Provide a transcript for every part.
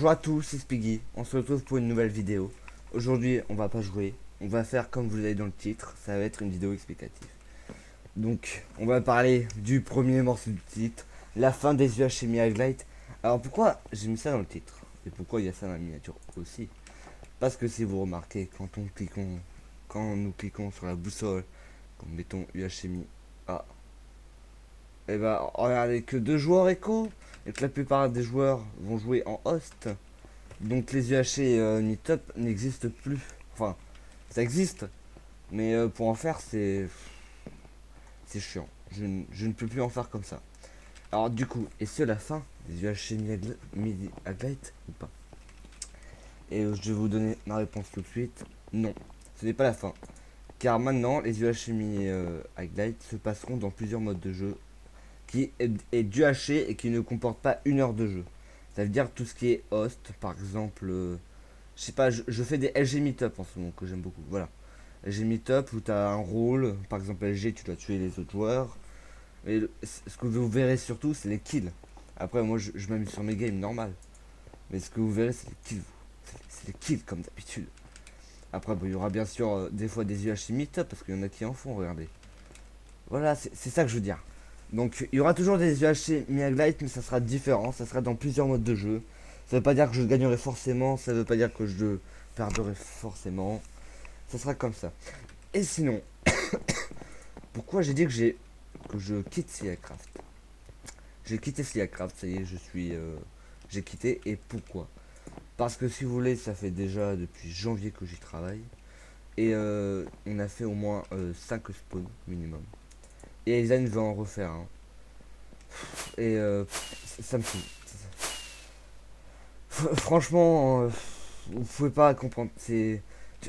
Bonjour à tous, c'est Spiggy, on se retrouve pour une nouvelle vidéo. Aujourd'hui on va pas jouer, on va faire comme vous l'avez dans le titre, ça va être une vidéo explicative. Donc on va parler du premier morceau du titre, la fin des yeux chez Light. Alors pourquoi j'ai mis ça dans le titre? Et pourquoi il y a ça dans la miniature aussi? Parce que si vous remarquez, quand nous cliquons sur la boussole, quand nous mettons UHMI A, et bah regardez que deux joueurs écho, et que la plupart des joueurs vont jouer en host. Donc les UHC Meetup n'existent plus. Enfin, ça existe, mais pour en faire, c'est chiant. Je ne peux plus en faire comme ça. Alors du coup, est-ce la fin des UHC Aglite ou pas? Et je vais vous donner ma réponse tout de suite. Non, ce n'est pas la fin. Car maintenant, les UHC Aglite se passeront dans plusieurs modes de jeu qui est UHC et qui ne comporte pas une heure de jeu. Ça veut dire tout ce qui est host, par exemple. Je sais pas, je fais des LG Meetup en ce moment que j'aime beaucoup. Voilà. LG Meetup où tu as un rôle, par exemple LG, tu dois tuer les autres joueurs. Et ce que vous verrez surtout, c'est les kills. Après, moi je m'amuse sur mes games normal. Mais ce que vous verrez, c'est les kills. C'est les kills comme d'habitude. Après, il y aura bien sûr des fois des UHC Meetup parce qu'il y en a qui en font, regardez. Voilà, c'est ça que je veux dire. Donc il y aura toujours des UHC Light, mais ça sera différent. Ça sera dans plusieurs modes de jeu. Ça veut pas dire que je gagnerai forcément, ça veut pas dire que je perdrai forcément. Ça sera comme ça. Et sinon, pourquoi j'ai dit que je quitte Siacraft? J'ai quitté Siacraft, ça y est, j'ai quitté. Et pourquoi? Parce que si vous voulez, ça fait déjà depuis janvier que j'y travaille. Et on a fait au moins 5 spawns minimum. Et Aizen veut en refaire un. Et ça me fout. Franchement, vous pouvez pas comprendre.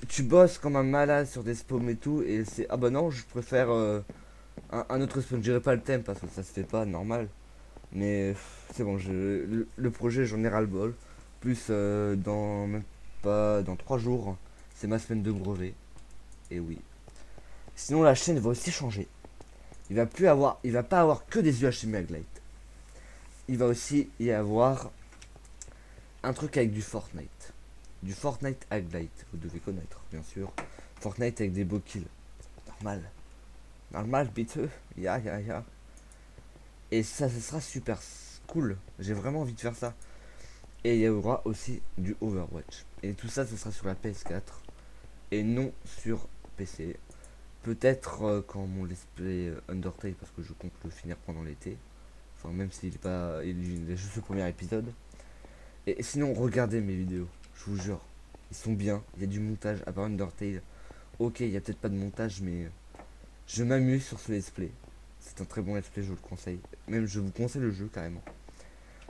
Tu bosses comme un malade sur des spawns et tout, et c'est ah bah non, je préfère un autre spawn. Je dirais pas le thème parce que ça se fait pas normal, mais c'est bon. Le projet, j'en ai ras le bol. Plus dans même pas dans 3 jours, c'est ma semaine de brevet. Et oui. Sinon la chaîne va aussi changer. Il va pas avoir que des UHC Maglite. Il va aussi y avoir un truc avec du Fortnite. Du Fortnite Aglite, vous devez connaître, bien sûr. Fortnite avec des beaux kills. Normal. Normal, biteux. Ya, ya, ya. Et ça, ce sera super cool. J'ai vraiment envie de faire ça. Et il y aura aussi du Overwatch. Et tout ça, ce sera sur la PS4. Et non sur PC. Peut-être quand mon let's play Undertale, parce que je compte le finir pendant l'été. Enfin, même s'il est pas. Il est juste le premier épisode. Et sinon, regardez mes vidéos. Je vous jure. Ils sont bien. Il y a du montage. À part Undertale. Ok, il y a peut-être pas de montage, mais je m'amuse sur ce let's play. C'est un très bon let's play, je vous le conseille. Même je vous conseille le jeu carrément.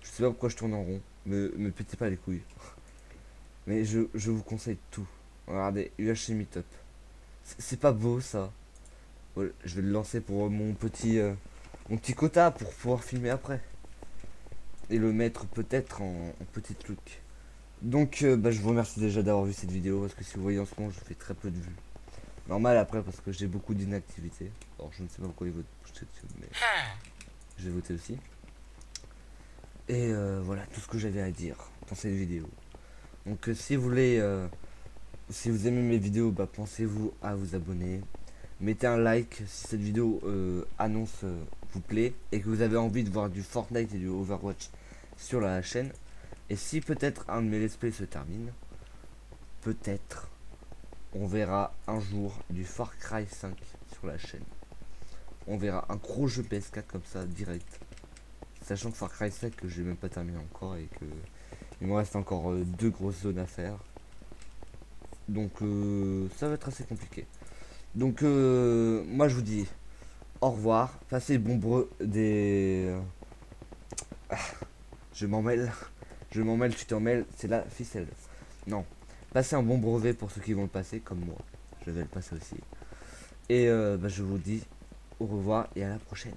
Je sais pas pourquoi je tourne en rond. Me pétez pas les couilles. Mais je vous conseille tout. Regardez, UHC Meetup. C'est pas beau ça. Voilà, je vais le lancer pour mon petit quota pour pouvoir filmer après. Et le mettre peut-être en petit truc. Donc bah, je vous remercie déjà d'avoir vu cette vidéo. Parce que si vous voyez en ce moment, je fais très peu de vues. Normal après parce que j'ai beaucoup d'inactivité. Alors je ne sais pas pourquoi il vote pour cette vidéo, mais je vais voter aussi. Et voilà tout ce que j'avais à dire dans cette vidéo. Donc si vous voulez, si vous aimez mes vidéos, bah, pensez-vous à vous abonner. Mettez un like si cette vidéo annonce vous plaît et que vous avez envie de voir du Fortnite et du Overwatch sur la chaîne. Et si peut-être un de mes let's play se termine, peut-être on verra un jour du Far Cry 5 sur la chaîne. On verra un gros jeu PS4 comme ça direct. Sachant que Far Cry 5 que j'ai même pas terminé encore et que il me reste encore deux grosses zones à faire. Donc ça va être assez compliqué. Donc moi je vous dis au revoir. Passez bon des... Je m'en mêle. Je m'en mêle, tu t'en mêles. C'est la ficelle. Non. Passez un bon brevet pour ceux qui vont le passer comme moi. Je vais le passer aussi. Et bah, je vous dis au revoir et à la prochaine.